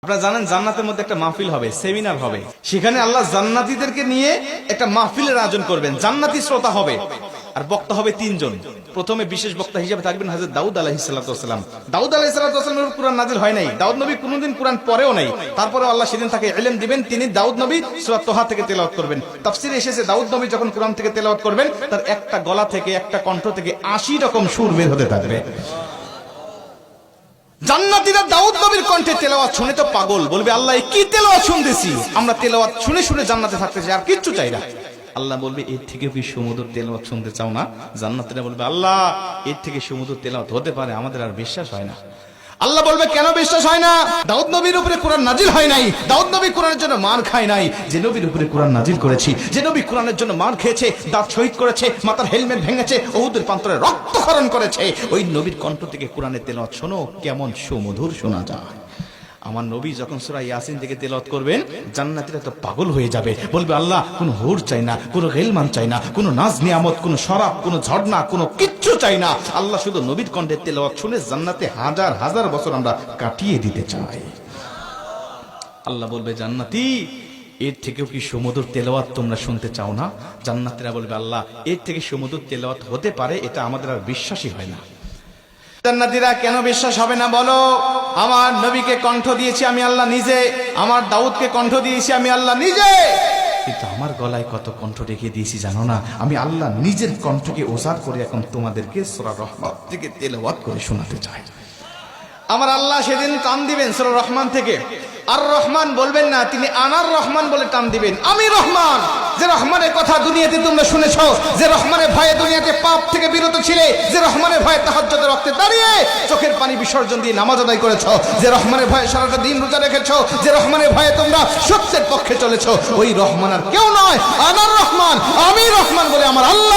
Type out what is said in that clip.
আপনারা জানেন জান্নাতের মধ্যে একটা মাহফিল হবে, সেমিনার হবে। সেখানে আল্লাহ জান্নাতীদেরকে নিয়ে একটা মাহফিলের আয়োজন করবেন। জান্নাতি শ্রোতা হবে আর বক্তা হবে তিনজন। প্রথমে বিশেষ বক্তা হিসেবে থাকবেন হযরত দাউদ আলাইহিস সালাম। দাউদ আলাইহিস সালামের কুরআন নাজিল হয় নাই, দাউদ নবী কোনোদিন কুরআন পড়েও নাই। তারপরে আল্লাহ সেদিন তাকে ইলম দিবেন, তিনি দাউদ নবী সূরা তোহা থেকে তেলাওয়াত করবেন। তাফসীরে এসেছে দাউদ নবী যখন কুরআন থেকে তেলাওয়াত করবেন তার একটা গলা থেকে, একটা কণ্ঠ থেকে 80 রকম সুর বের হতে থাকবে। জান্নাতীরা দাউদ নবীর কণ্ঠে তেলাওয়াত শুনে তো পাগল, বলবে আল্লাহ কি তেলাওয়াত শুনতেছি, আমরা তেলাওয়াত শুনে শুনে জান্নাতে থাকতে চাই, আর কিচ্ছু চাই না। আল্লাহ বলবে এর থেকে কি সুমধুর তেলাওয়াত শুনতে চাও না? জান্নাতীরা বলবে আল্লাহ এর থেকে সুমধুর তেলাওয়াত হতে পারে, আমাদের আর বিশ্বাস হয় না। আল্লাহ বলবে কেন বিশ্বাস হয় না? দাউদ নবীর উপরে কোরআন নাজিল হয় নাই, দাউদ নবী কোরআনের জন্য মার খায় নাই। যে নবীর উপরে কোরআন নাজিল করেছি, যে নবী কোরআনের জন্য মার খেয়েছে, দাঁত শহীদ করেছে, মাথার হেলমেট ভেঙেছে, উহুদের প্রান্তরে রক্তক্ষরণ করেছে, ওই নবীর কণ্ঠ থেকে কোরআনের তেলাওয়াত শোনো কেমন সুমধুর শোনা যায়। আমার নবী যখন সূরা ইয়াসিন থেকে তেলাওয়াত করবেন জান্নাতীরা তো পাগল হয়ে যাবে, বলবে আল্লাহ কোনো হুর চাই না, কোনো গিলমান চাই না, কোনো নাজ নিয়ামত, কোনো শরাব, কোনো ঝর্ণা, কোনো কিচ্ছু চাই না। আল্লাহ শুধু নবীর কণ্ঠে তেলাওয়াত শুনে জান্নাতে হাজার হাজার বছর আমরা কাটিয়ে দিতে চাই। আল্লাহ বলবে জান্নাতি এর থেকেও কি সুমধুর তেলাওয়াত তোমরা শুনতে চাও না? জান্নাতীরা বলবে আল্লাহ এর থেকে সুমধুর তেলাওয়াত হতে পারে, এটা আমাদের আর বিশ্বাসই হয় না। জান্নাতীরা কেন বিশ্বাস হবে না বলো? আমার নবীকে কণ্ঠ দিয়েছি আমি আল্লাহ নিজে, আমার দাউদকে কণ্ঠ দিয়েছি আমি আল্লাহ নিজে, কিন্তু আমার গলায় কত কণ্ঠ রেখে দিয়েছি জানো না? আমি আল্লাহ নিজের কণ্ঠকে ওজার করে এখন তোমাদেরকে সূরা রহমান থেকে তেলাওয়াত করে শোনাতে চাই। আমার আল্লাহ সেদিন টান দিবেন সূরা রহমান থেকে, আর রহমান বলবেন না, তিনি আনার রহমান বলে টান দিবেন। আমি রহমান, যে রহমানের কথা দুনিয়াতে তোমরা শুনেছো, যে রহমানের ভয়ে দুনিয়াতে পাপ থেকে বিরত ছিলে, যে রহমানের ভয়ে তাহাজ্জুদের ওয়াক্তে দাঁড়িয়ে চোখের পানি বিসর্জন দিয়ে নামাজ আদায় করেছো, যে রহমানের ভয়ে সারাটা দিন রোজা রেখেছো, যে রহমানের ভয়ে তোমরা সত্যের পক্ষে চলেছো, ওই রহমান আর কেউ নয়, আনার রহমান, আমি রহমান বলে আমার আল্লাহ